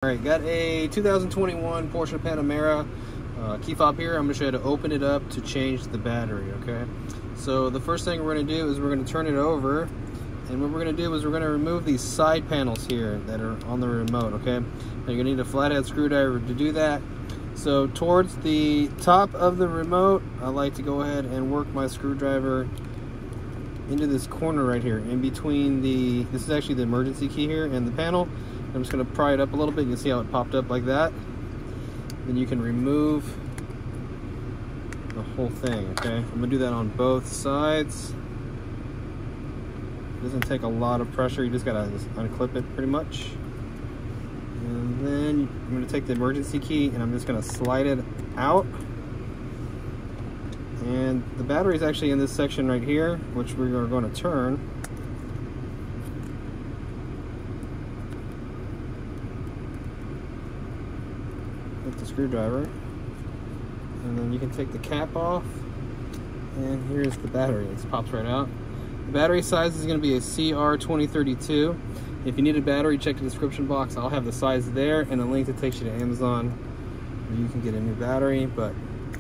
Alright, got a 2021 Porsche Panamera key fob here. I'm going to show you how to open it up to change the battery, okay? So the first thing we're going to do is we're going to turn it over, and what we're going to do is we're going to remove these side panels here that are on the remote, okay? Now you're going to need a flathead screwdriver to do that. So towards the top of the remote, I like to go ahead and work my screwdriver into this corner right here, in between this is actually the emergency key here, and the panel. I'm just going to pry it up a little bit. You can see how it popped up like that. Then you can remove the whole thing, okay? I'm going to do that on both sides. It doesn't take a lot of pressure. You just got to unclip it pretty much. And then I'm going to take the emergency key and I'm just going to slide it out. And the battery is actually in this section right here, which we are going to turn. With the screwdriver, and then you can take the cap off, and here's the battery. It pops right out. The battery size is going to be a CR2032. If you need a battery, check the description box. I'll have the size there and a link that takes you to Amazon where you can get a new battery. But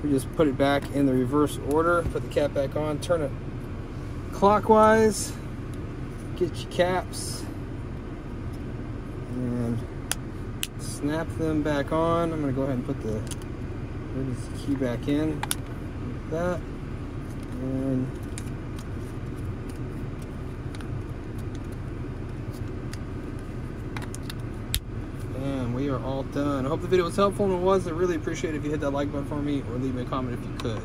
we just put it back in the reverse order, put the cap back on, turn it clockwise, get your caps, and snap them back on. I'm going to go ahead and put the emergency key back in like that, and we are all done. I hope the video was helpful, and it was. I really appreciate it if you hit that like button for me or leave me a comment if you could.